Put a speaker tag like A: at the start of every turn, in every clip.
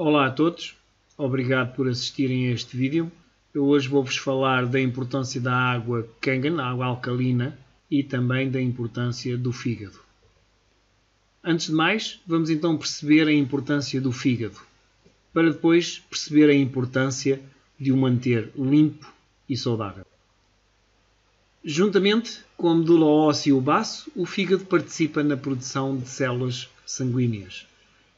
A: Olá a todos, obrigado por assistirem a este vídeo. Eu hoje vou-vos falar da importância da água Kangen, a água alcalina, e também da importância do fígado. Antes de mais, vamos então perceber a importância do fígado, para depois perceber a importância de o manter limpo e saudável. Juntamente com a medula óssea e o baço, o fígado participa na produção de células sanguíneas,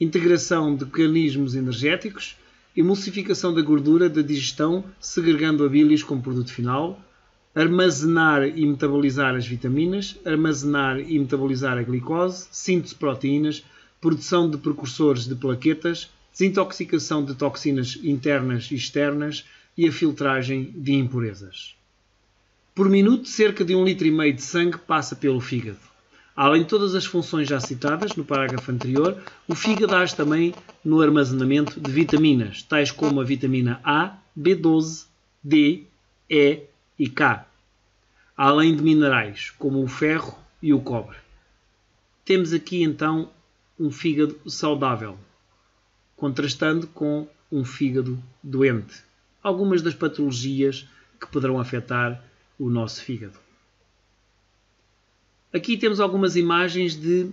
A: integração de mecanismos energéticos, emulsificação da gordura da digestão, segregando a bilis como produto final, armazenar e metabolizar as vitaminas, armazenar e metabolizar a glicose, síntese de proteínas, produção de precursores de plaquetas, desintoxicação de toxinas internas e externas e a filtragem de impurezas. Por minuto, cerca de 1,5 litro de sangue passa pelo fígado. Além de todas as funções já citadas no parágrafo anterior, o fígado age também no armazenamento de vitaminas, tais como a vitamina A, B12, D, E e K, além de minerais, como o ferro e o cobre. Temos aqui então um fígado saudável, contrastando com um fígado doente. Algumas das patologias que poderão afetar o nosso fígado. Aqui temos algumas imagens de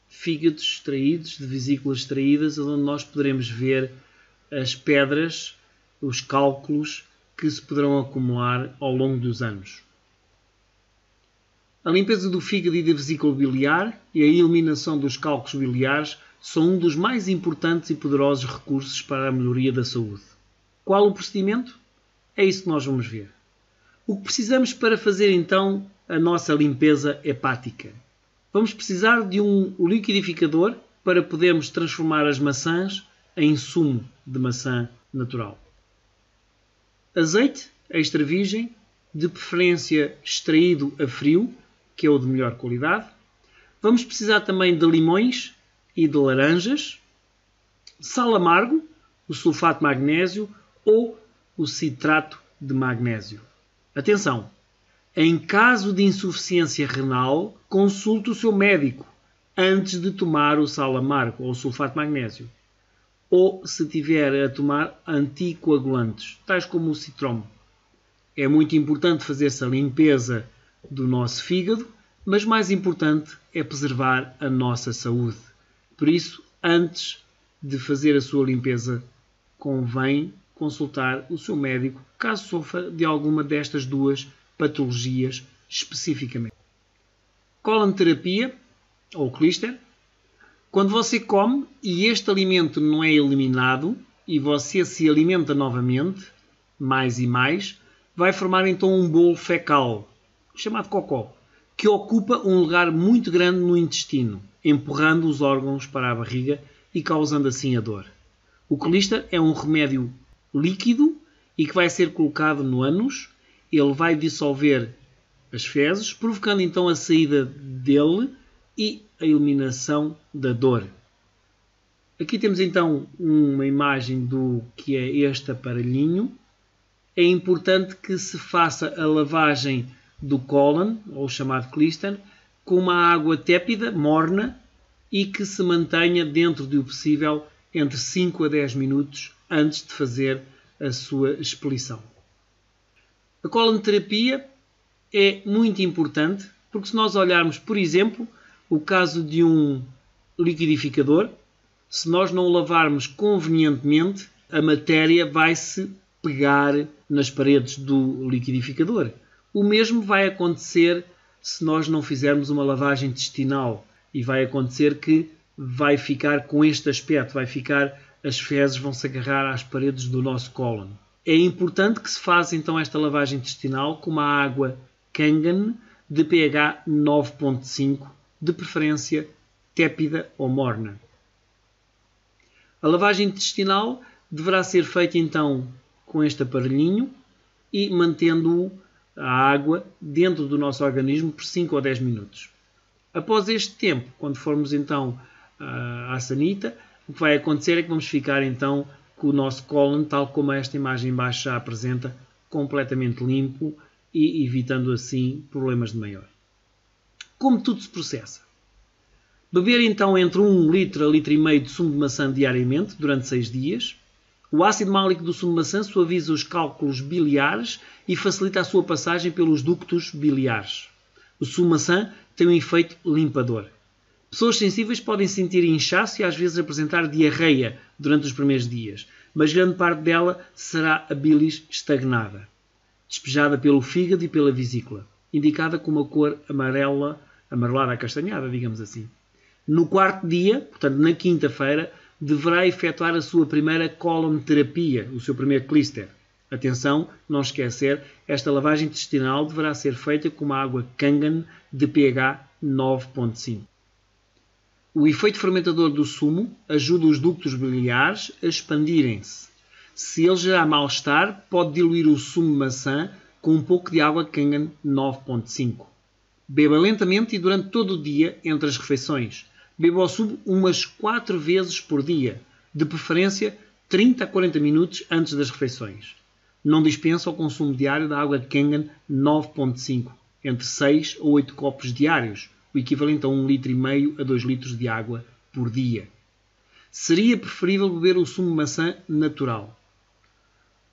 A: fígados extraídos, de vesículas extraídas, onde nós poderemos ver as pedras, os cálculos que se poderão acumular ao longo dos anos. A limpeza do fígado e da vesícula biliar e a eliminação dos cálculos biliares são um dos mais importantes e poderosos recursos para a melhoria da saúde. Qual o procedimento? É isso que nós vamos ver. O que precisamos para fazer então a nossa limpeza hepática? Vamos precisar de um liquidificador para podermos transformar as maçãs em sumo de maçã natural. Azeite extra virgem, de preferência extraído a frio, que é o de melhor qualidade. Vamos precisar também de limões e de laranjas, sal amargo, o sulfato de magnésio ou o citrato de magnésio. Atenção! Em caso de insuficiência renal, consulte o seu médico antes de tomar o sal amargo ou o sulfato de magnésio. Ou se tiver a tomar anticoagulantes, tais como o citromo. É muito importante fazer-se a limpeza do nosso fígado, mas mais importante é preservar a nossa saúde. Por isso, antes de fazer a sua limpeza, convém consultar o seu médico caso sofra de alguma destas duas patologias especificamente. Colanoterapia ou clíster. Quando você come e este alimento não é eliminado e você se alimenta novamente, mais e mais, vai formar então um bolo fecal, chamado cocó, que ocupa um lugar muito grande no intestino, empurrando os órgãos para a barriga e causando assim a dor. O clíster é um remédio líquido e que vai ser colocado no ânus. Ele vai dissolver as fezes, provocando então a saída dele e a eliminação da dor. Aqui temos então uma imagem do que é este aparelhinho. É importante que se faça a lavagem do cólon, ou chamado clíster, com uma água tépida, morna, e que se mantenha dentro do possível entre 5 a 10 minutos antes de fazer a sua expelição. A colanoterapia é muito importante porque se nós olharmos, por exemplo, o caso de um liquidificador, se nós não o lavarmos convenientemente, a matéria vai-se pegar nas paredes do liquidificador. O mesmo vai acontecer se nós não fizermos uma lavagem intestinal e vai acontecer que vai ficar com este aspecto, as fezes vão se agarrar às paredes do nosso cólon. É importante que se faça então esta lavagem intestinal com uma água Kangen de pH 9.5, de preferência tépida ou morna. A lavagem intestinal deverá ser feita então com este aparelhinho e mantendo a água dentro do nosso organismo por 5 ou 10 minutos. Após este tempo, quando formos então à sanita, o que vai acontecer é que vamos ficar então com o nosso cólon, tal como esta imagem em baixo já apresenta, completamente limpo e evitando assim problemas de maior. Como tudo se processa? Beber então entre 1 litro a litro e meio de sumo de maçã diariamente, durante 6 dias. O ácido málico do sumo de maçã suaviza os cálculos biliares e facilita a sua passagem pelos ductos biliares. O sumo de maçã tem um efeito limpador. Pessoas sensíveis podem sentir inchaço e às vezes apresentar diarreia durante os primeiros dias, mas grande parte dela será a bilis estagnada, despejada pelo fígado e pela vesícula, indicada com uma cor amarelada acastanhada, digamos assim. No 4º dia, portanto na quinta-feira, deverá efetuar a sua primeira colonoterapia, o seu primeiro clíster. Atenção, não esquecer, esta lavagem intestinal deverá ser feita com uma água Kangen de pH 9.5. O efeito fermentador do sumo ajuda os ductos biliares a expandirem-se. Se ele gerar mal-estar, pode diluir o sumo de maçã com um pouco de água Kangen 9.5. Beba lentamente e durante todo o dia entre as refeições. Beba o sumo umas 4 vezes por dia, de preferência 30 a 40 minutos antes das refeições. Não dispensa o consumo diário da água Kangen 9.5, entre 6 a 8 copos diários, o equivalente a 1,5 litro a 2 litros de água por dia. Seria preferível beber o sumo de maçã natural.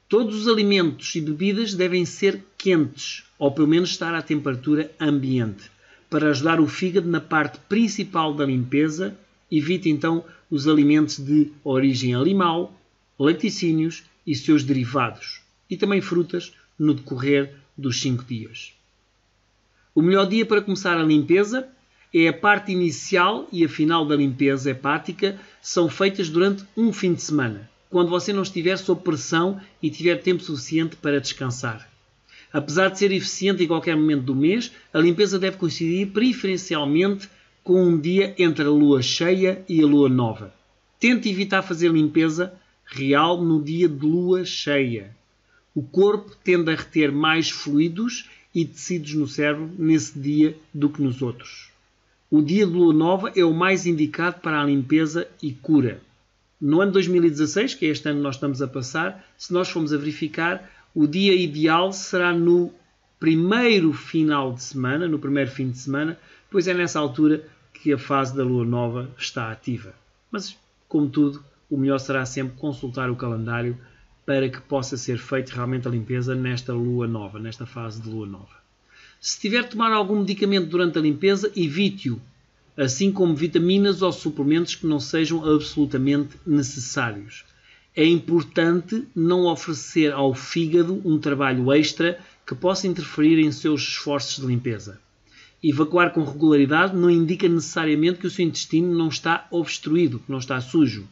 A: Todos os alimentos e bebidas devem ser quentes, ou pelo menos estar à temperatura ambiente, para ajudar o fígado na parte principal da limpeza. Evite então os alimentos de origem animal, laticínios e seus derivados, e também frutas no decorrer dos 5 dias. O melhor dia para começar a limpeza é a parte inicial e a final da limpeza hepática são feitas durante um fim de semana, quando você não estiver sob pressão e tiver tempo suficiente para descansar. Apesar de ser eficiente em qualquer momento do mês, a limpeza deve coincidir preferencialmente com um dia entre a lua cheia e a lua nova. Tente evitar fazer limpeza real no dia de lua cheia. O corpo tende a reter mais fluidos e tecidos no cérebro nesse dia do que nos outros. O dia de lua nova é o mais indicado para a limpeza e cura. No ano 2016, que é este ano que nós estamos a passar, se nós formos a verificar, o dia ideal será no primeiro final de semana, no primeiro fim de semana, pois é nessa altura que a fase da lua nova está ativa. Mas, como tudo, o melhor será sempre consultar o calendário para que possa ser feita realmente a limpeza nesta lua nova, nesta fase de lua nova. Se tiver de tomar algum medicamento durante a limpeza, evite-o, assim como vitaminas ou suplementos que não sejam absolutamente necessários. É importante não oferecer ao fígado um trabalho extra que possa interferir em seus esforços de limpeza. Evacuar com regularidade não indica necessariamente que o seu intestino não está obstruído, que não está sujo.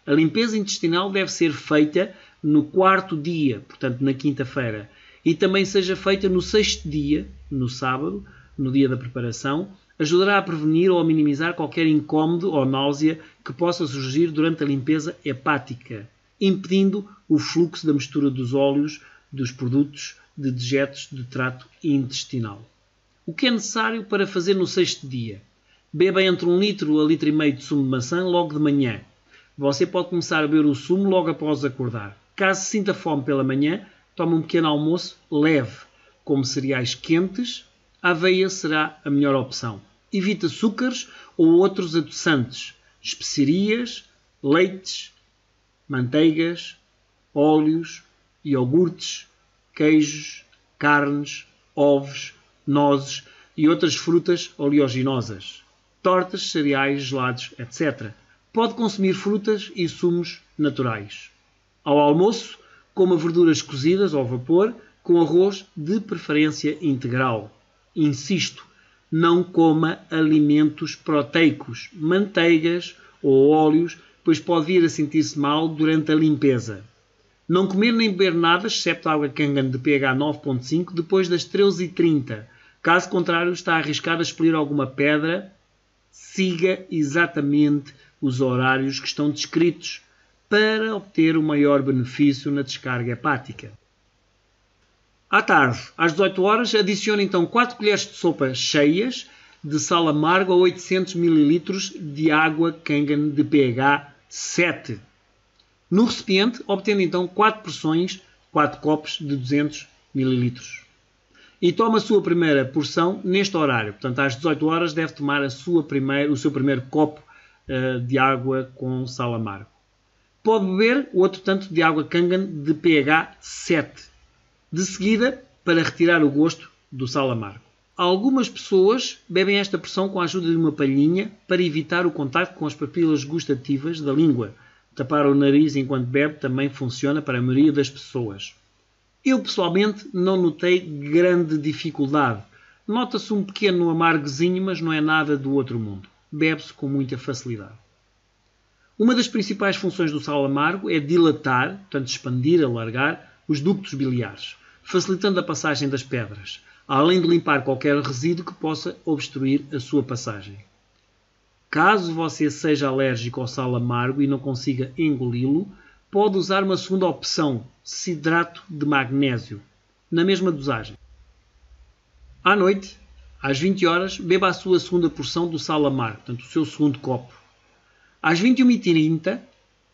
A: A limpeza intestinal deve ser feita no 4º dia, portanto na quinta-feira, e também seja feita no 6º dia, no sábado, no dia da preparação, ajudará a prevenir ou a minimizar qualquer incômodo ou náusea que possa surgir durante a limpeza hepática, impedindo o fluxo da mistura dos óleos dos produtos de dejetos de trato intestinal. O que é necessário para fazer no 6º dia? Beba entre 1 litro a litro e meio de sumo de maçã logo de manhã. Você pode começar a beber o sumo logo após acordar. Caso sinta fome pela manhã, tome um pequeno almoço leve, como cereais quentes. A aveia será a melhor opção. Evite açúcares ou outros adoçantes, especiarias, leites, manteigas, óleos, iogurtes, queijos, carnes, ovos, nozes e outras frutas oleaginosas, tortas, cereais, gelados, etc. Pode consumir frutas e sumos naturais. Ao almoço, coma verduras cozidas ao vapor com arroz de preferência integral. Insisto, não coma alimentos proteicos, manteigas ou óleos, pois pode vir a sentir-se mal durante a limpeza. Não comer nem beber nada, exceto água Kangen de pH 9.5, depois das 13h30. Caso contrário, está arriscado a expelir alguma pedra. Siga exatamente os horários que estão descritos para obter o maior benefício na descarga hepática. À tarde, às 18 horas, adicione então 4 colheres de sopa cheias de sal amargo a 800 ml de água Kangen de pH 7. No recipiente, obtendo então 4 porções, 4 copos de 200 ml. e toma a sua primeira porção neste horário. Portanto, às 18 horas deve tomar o seu primeiro copo de água com sal amargo. Pode beber outro tanto de água Kangen de pH 7. De seguida, para retirar o gosto do sal amargo. Algumas pessoas bebem esta porção com a ajuda de uma palhinha para evitar o contacto com as papilas gustativas da língua. Tapar o nariz enquanto bebe também funciona para a maioria das pessoas. Eu, pessoalmente, não notei grande dificuldade. Nota-se um pequeno amargozinho, mas não é nada do outro mundo. Bebe-se com muita facilidade. Uma das principais funções do sal amargo é dilatar, portanto expandir, alargar, os ductos biliares, facilitando a passagem das pedras, além de limpar qualquer resíduo que possa obstruir a sua passagem. Caso você seja alérgico ao sal amargo e não consiga engoli-lo, pode usar uma segunda opção, cidrato de magnésio, na mesma dosagem. À noite, às 20 horas, beba a sua segunda porção do sal amargo, portanto o seu segundo copo. Às 21h30,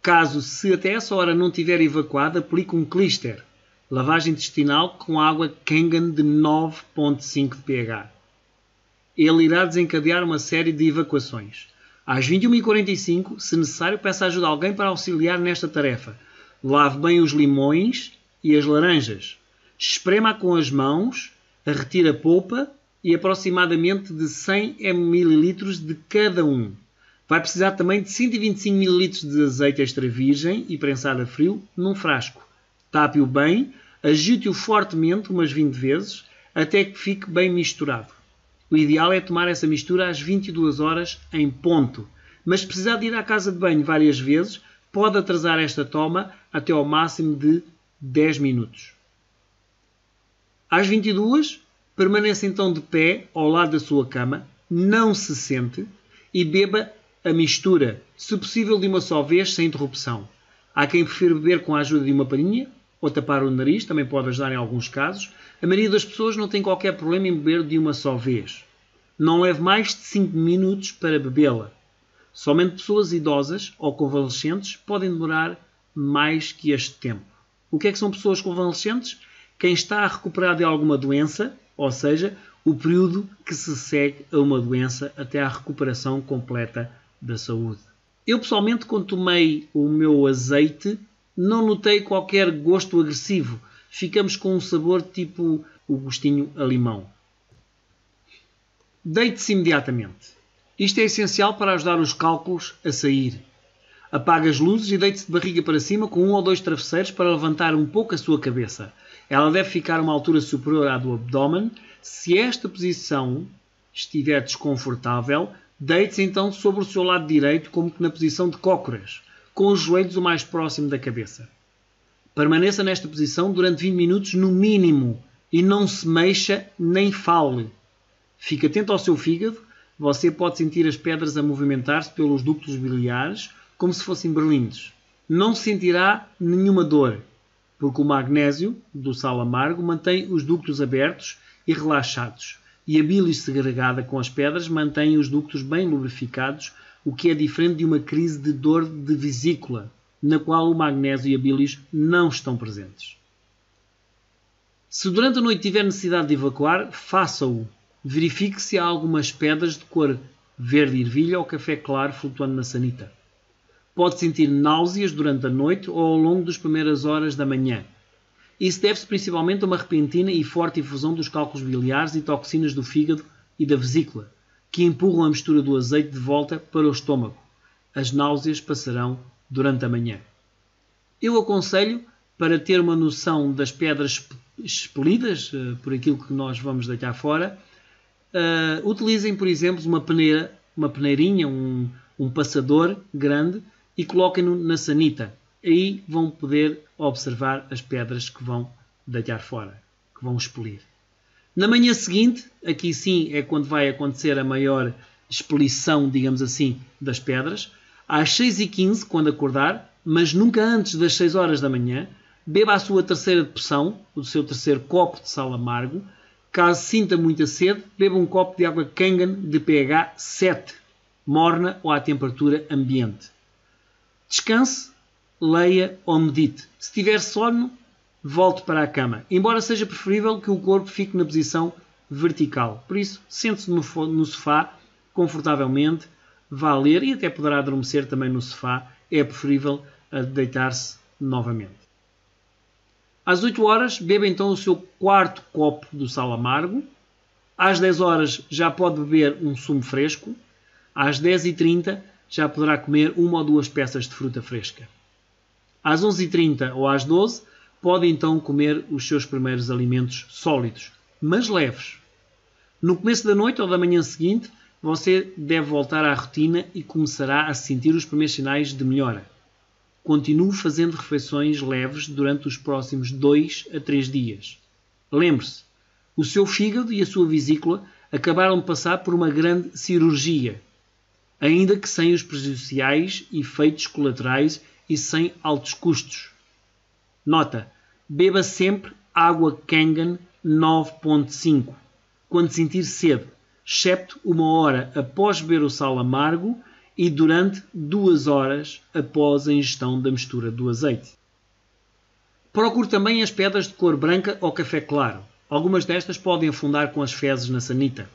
A: caso se até essa hora não tiver evacuado, aplique um clíster, lavagem intestinal com água Kangen de 9,5 de pH. Ele irá desencadear uma série de evacuações. Às 21h45, se necessário, peça ajuda a alguém para auxiliar nesta tarefa. Lave bem os limões e as laranjas. Esprema com as mãos, retire a polpa e aproximadamente de 100 ml de cada um. Vai precisar também de 125 ml de azeite extra virgem e prensado a frio num frasco. Tape-o bem, agite-o fortemente umas 20 vezes até que fique bem misturado. O ideal é tomar essa mistura às 22 horas em ponto, mas se precisar de ir à casa de banho várias vezes, pode atrasar esta toma até ao máximo de 10 minutos. Às 22, permaneça então de pé ao lado da sua cama, não se sente e beba a mistura, se possível de uma só vez, sem interrupção. Há quem prefira beber com a ajuda de uma palhinha ou tapar o nariz, também pode ajudar em alguns casos. A maioria das pessoas não tem qualquer problema em beber de uma só vez. Não leve mais de 5 minutos para bebê-la. Somente pessoas idosas ou convalescentes podem demorar mais que este tempo. O que é que são pessoas convalescentes? Quem está a recuperar de alguma doença, ou seja, o período que se segue a uma doença até à recuperação completa da saúde. Eu, pessoalmente, quando tomei o meu azeite, não notei qualquer gosto agressivo. Ficamos com um sabor tipo o gostinho a limão. Deite-se imediatamente. Isto é essencial para ajudar os cálculos a sair. Apague as luzes e deite-se de barriga para cima com 1 ou 2 travesseiros para levantar um pouco a sua cabeça. Ela deve ficar a uma altura superior à do abdômen. Se esta posição estiver desconfortável, deite-se então sobre o seu lado direito, como que na posição de cócoras, com os joelhos o mais próximo da cabeça. Permaneça nesta posição durante 20 minutos no mínimo e não se mexa nem fale. Fique atento ao seu fígado. Você pode sentir as pedras a movimentar-se pelos ductos biliares como se fossem berlindes. Não sentirá nenhuma dor, porque o magnésio do sal amargo mantém os ductos abertos e relaxados, e a bilis segregada com as pedras mantém os ductos bem lubrificados, o que é diferente de uma crise de dor de vesícula, na qual o magnésio e a bilis não estão presentes. Se durante a noite tiver necessidade de evacuar, faça-o. Verifique se há algumas pedras de cor verde ervilha ou café claro flutuando na sanita. Pode sentir náuseas durante a noite ou ao longo das primeiras horas da manhã. Isso deve-se principalmente a uma repentina e forte infusão dos cálculos biliares e toxinas do fígado e da vesícula, que empurram a mistura do azeite de volta para o estômago. As náuseas passarão durante a manhã. Eu aconselho, para ter uma noção das pedras expelidas, por aquilo que nós vamos deitar fora, utilizem, por exemplo, uma peneirinha, um passador grande e coloquem-no na sanita. Aí vão poder observar as pedras que vão deitar fora, que vão expelir. Na manhã seguinte, aqui sim é quando vai acontecer a maior expelição, digamos assim, das pedras. Às 6h15, quando acordar, mas nunca antes das 6 horas da manhã, beba a sua terceira porção, o seu terceiro copo de sal amargo. Caso sinta muita sede, beba um copo de água Kangen de pH 7, morna ou à temperatura ambiente. Descanse, leia ou medite. Se tiver sono, volte para a cama, embora seja preferível que o corpo fique na posição vertical. Por isso, sente-se no sofá, confortavelmente, vá ler e até poderá adormecer também no sofá. É preferível a deitar-se novamente. Às 8 horas, beba então o seu quarto copo do sal amargo. Às 10 horas já pode beber um sumo fresco. Às 10h30 já poderá comer 1 ou 2 peças de fruta fresca. Às 11h30 ou às 12 pode então comer os seus primeiros alimentos sólidos, mas leves. No começo da noite ou da manhã seguinte, você deve voltar à rotina e começará a sentir os primeiros sinais de melhora. Continue fazendo refeições leves durante os próximos 2 a 3 dias. Lembre-se, o seu fígado e a sua vesícula acabaram de passar por uma grande cirurgia, ainda que sem os prejudiciais efeitos colaterais e sem altos custos. Nota: beba sempre água Kangen 9.5 quando sentir sede, excepto 1 hora após beber o sal amargo e durante 2 horas após a ingestão da mistura do azeite. Procure também as pedras de cor branca ou café claro. Algumas destas podem afundar com as fezes na sanita.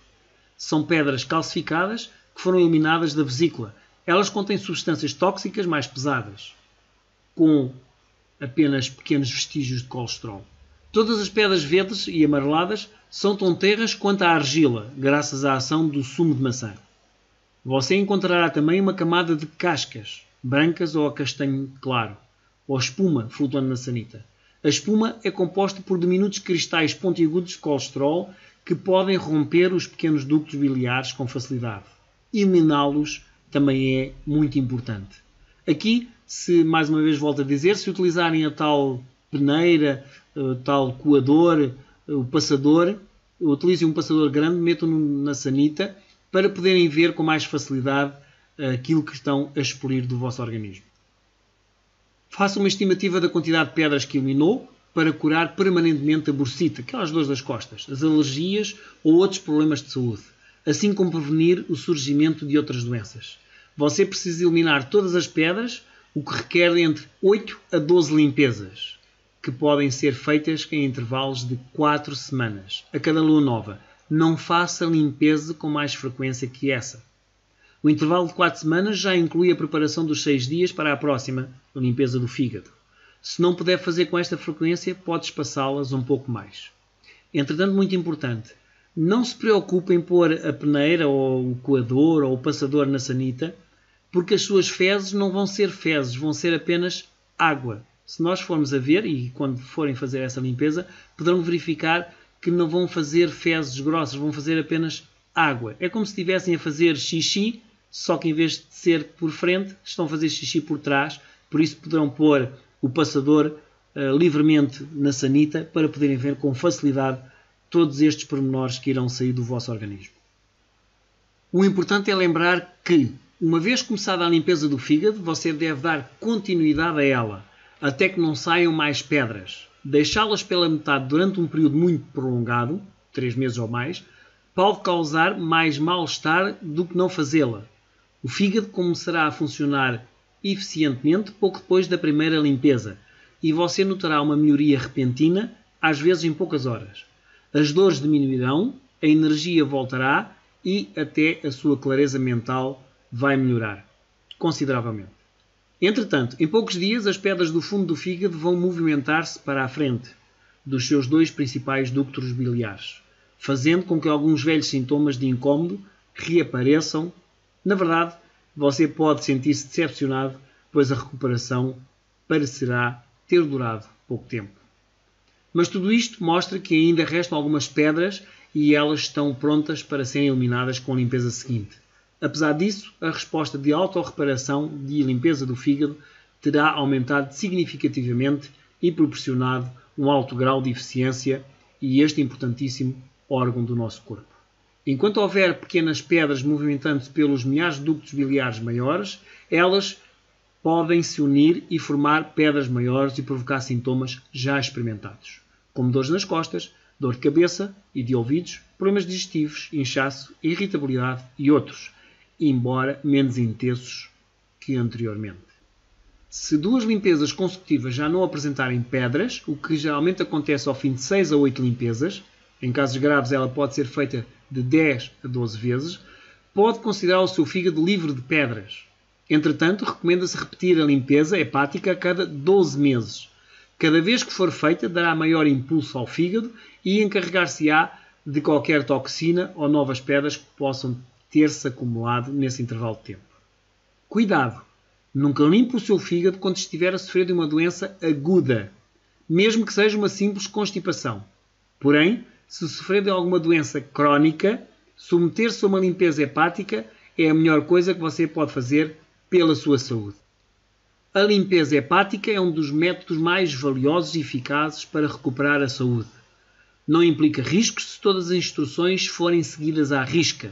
A: São pedras calcificadas que foram eliminadas da vesícula. Elas contêm substâncias tóxicas mais pesadas, com apenas pequenos vestígios de colesterol. Todas as pedras verdes e amareladas são tão terras quanto a argila, graças à ação do sumo de maçã. Você encontrará também uma camada de cascas, brancas ou a castanho claro, ou espuma flutuando na sanita. A espuma é composta por diminutos cristais pontiagudos de colesterol que podem romper os pequenos ductos biliares com facilidade. Eliminá-los também é muito importante. Aqui, mais uma vez volto a dizer, se utilizarem a tal peneira, o tal coador, o passador, utilizem um passador grande, metam-no na sanita para poderem ver com mais facilidade aquilo que estão a expelir do vosso organismo. Faça uma estimativa da quantidade de pedras que eliminou para curar permanentemente a bursite, aquelas dores das costas, as alergias ou outros problemas de saúde, assim como prevenir o surgimento de outras doenças. Você precisa eliminar todas as pedras, o que requer entre 8 a 12 limpezas, que podem ser feitas em intervalos de 4 semanas. A cada lua nova, não faça limpeza com mais frequência que essa. O intervalo de 4 semanas já inclui a preparação dos 6 dias para a próxima limpeza do fígado. Se não puder fazer com esta frequência, pode espaçá-las um pouco mais. Entretanto, muito importante, não se preocupe em pôr a peneira ou o coador ou o passador na sanita, porque as suas fezes não vão ser fezes, vão ser apenas água. Se nós formos a ver, e quando forem fazer essa limpeza, poderão verificar que não vão fazer fezes grossas, vão fazer apenas água. É como se estivessem a fazer xixi, só que em vez de ser por frente, estão a fazer xixi por trás. Por isso poderão pôr o passador livremente na sanita para poderem ver com facilidade todos estes pormenores que irão sair do vosso organismo. O importante é lembrar que, uma vez começada a limpeza do fígado, você deve dar continuidade a ela, até que não saiam mais pedras. Deixá-las pela metade durante um período muito prolongado, 3 meses ou mais, pode causar mais mal-estar do que não fazê-la. O fígado começará a funcionar eficientemente pouco depois da primeira limpeza e você notará uma melhoria repentina, às vezes em poucas horas. As dores diminuirão, a energia voltará e até a sua clareza mental vai melhorar consideravelmente. Entretanto, em poucos dias as pedras do fundo do fígado vão movimentar-se para a frente dos seus 2 principais ductos biliares, fazendo com que alguns velhos sintomas de incômodo reapareçam. Na verdade, você pode sentir-se decepcionado, pois a recuperação parecerá ter durado pouco tempo. Mas tudo isto mostra que ainda restam algumas pedras e elas estão prontas para serem eliminadas com a limpeza seguinte. Apesar disso, a resposta de autorreparação e limpeza do fígado terá aumentado significativamente e proporcionado um alto grau de eficiência e este importantíssimo órgão do nosso corpo. Enquanto houver pequenas pedras movimentando-se pelos milhares de ductos biliares maiores, elas podem se unir e formar pedras maiores e provocar sintomas já experimentados, como dores nas costas, dor de cabeça e de ouvidos, problemas digestivos, inchaço, irritabilidade e outros, embora menos intensos que anteriormente. Se 2 limpezas consecutivas já não apresentarem pedras, o que geralmente acontece ao fim de 6 a 8 limpezas, em casos graves ela pode ser feita de 10 a 12 vezes, pode considerar o seu fígado livre de pedras. Entretanto, recomenda-se repetir a limpeza hepática a cada 12 meses. Cada vez que for feita, dará maior impulso ao fígado e encarregar-se-á de qualquer toxina ou novas pedras que possam ter-se acumulado nesse intervalo de tempo. Cuidado! Nunca limpe o seu fígado quando estiver a sofrer de uma doença aguda, mesmo que seja uma simples constipação. Porém, se sofrer de alguma doença crónica, submeter-se a uma limpeza hepática é a melhor coisa que você pode fazer pela sua saúde. A limpeza hepática é um dos métodos mais valiosos e eficazes para recuperar a saúde. Não implica riscos se todas as instruções forem seguidas à risca.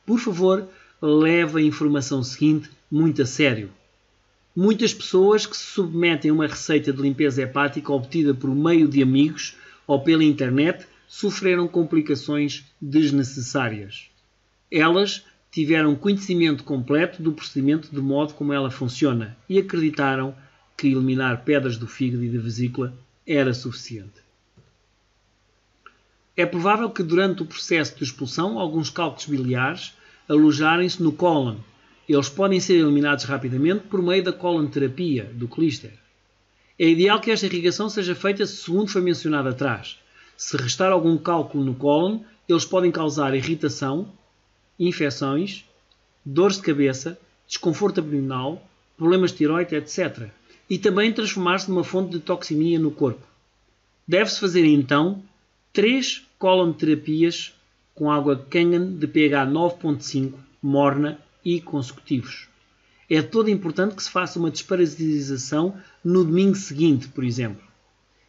A: Por favor, leve a informação seguinte muito a sério. Muitas pessoas que se submetem a uma receita de limpeza hepática obtida por meio de amigos ou pela internet sofreram complicações desnecessárias. Elas tiveram conhecimento completo do procedimento de modo como ela funciona e acreditaram que eliminar pedras do fígado e da vesícula era suficiente. É provável que durante o processo de expulsão alguns cálculos biliares alojarem-se no cólon. Eles podem ser eliminados rapidamente por meio da colonterapia, do clíster. É ideal que esta irrigação seja feita segundo foi mencionado atrás. Se restar algum cálculo no cólon, eles podem causar irritação, infecções, dores de cabeça, desconforto abdominal, problemas de tiroide, etc. E também transformar-se numa fonte de toxemia no corpo. Deve-se fazer então 3 colonoterapias com água Kangen de pH 9.5, morna e consecutivos. É todo importante que se faça uma desparasitização no domingo seguinte, por exemplo,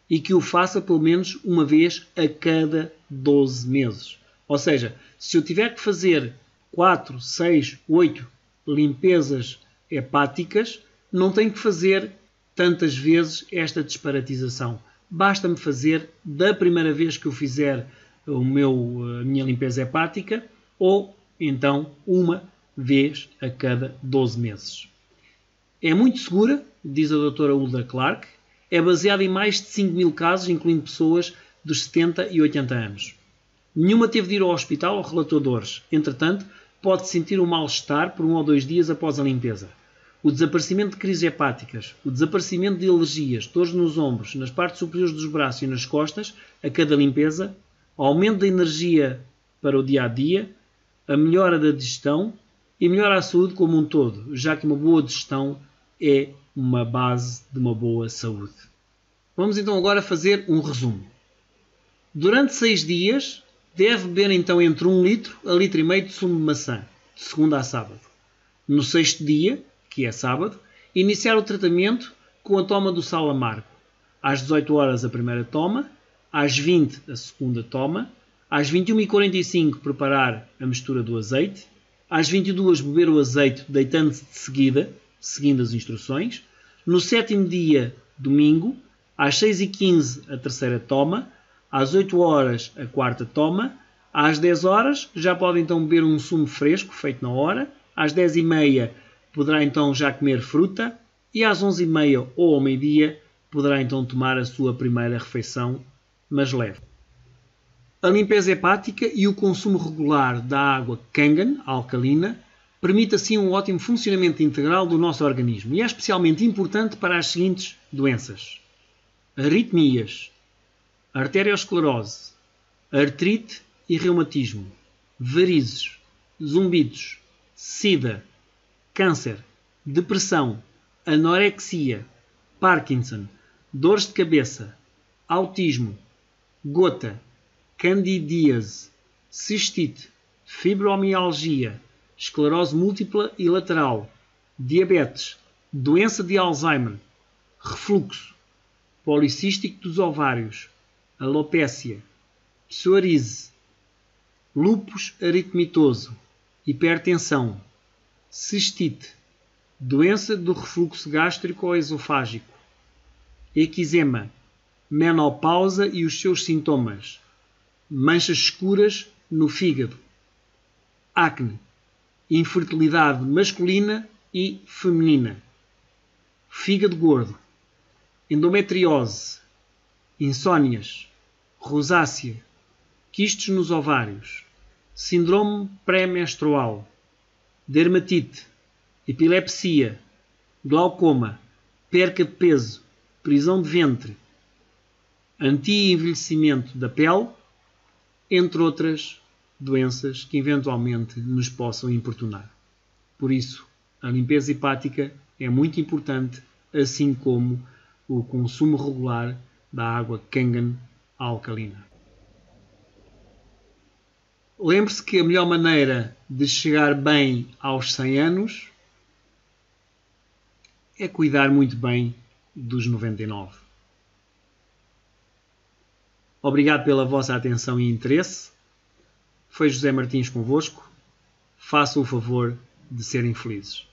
A: e que o faça pelo menos uma vez a cada 12 meses. Ou seja, se eu tiver que fazer 4, 6, 8 limpezas hepáticas, não tenho que fazer tantas vezes esta desparasitização. Basta-me fazer da primeira vez que eu fizer a minha limpeza hepática ou então uma vez a cada 12 meses. É muito segura, diz a doutora Hulda Clark, é baseada em mais de 5.000 casos, incluindo pessoas dos 70 e 80 anos. Nenhuma teve de ir ao hospital ou relatou dores. Entretanto, pode sentir um mal-estar por 1 ou 2 dias após a limpeza. O desaparecimento de crises hepáticas, o desaparecimento de alergias, dores nos ombros, nas partes superiores dos braços e nas costas, a cada limpeza, o aumento da energia para o dia-a-dia, a melhora da digestão e melhora a saúde como um todo, já que uma boa digestão é uma base de uma boa saúde. Vamos então agora fazer um resumo. Durante 6 dias, deve beber então entre 1 litro a 1,5 litro de sumo de maçã, de segunda a sábado. No 6º dia, que é sábado, iniciar o tratamento com a toma do sal amargo. Às 18 horas a primeira toma, às 20 a segunda toma, às 21h45 preparar a mistura do azeite, às 22 beber o azeite deitando-se de seguida, seguindo as instruções. No 7º dia, domingo, às 6h15 a terceira toma, às 8 horas a quarta toma, às 10 horas já pode então beber um sumo fresco feito na hora, às 10h30 poderá então já comer fruta e às 11h30 ou ao meio-dia poderá então tomar a sua primeira refeição, mas leve. A limpeza hepática e o consumo regular da água Kangen, alcalina, permite assim um ótimo funcionamento integral do nosso organismo e é especialmente importante para as seguintes doenças: arritmias, arteriosclerose, artrite e reumatismo, varizes, zumbidos, sida, câncer, depressão, anorexia, Parkinson, dores de cabeça, autismo, gota, candidíase, cistite, fibromialgia, esclerose múltipla e lateral, diabetes, doença de Alzheimer, refluxo, policístico dos ovários, alopécia, psoríase, lúpus eritematoso, hipertensão, cistite, doença do refluxo gástrico ou esofágico, eczema, menopausa e os seus sintomas, manchas escuras no fígado, acne, infertilidade masculina e feminina. fígado gordo, endometriose, insónias, rosácea, quistes nos ovários, síndrome pré-menstrual, dermatite, epilepsia, glaucoma, perca de peso, prisão de ventre, anti-envelhecimento da pele, entre outras doenças que eventualmente nos possam importunar. Por isso, a limpeza hepática é muito importante, assim como o consumo regular da água Kangen alcalina. Lembre-se que a melhor maneira de chegar bem aos 100 anos é cuidar muito bem dos 99. Obrigado pela vossa atenção e interesse. Foi José Martins convosco. Façam o favor de serem felizes.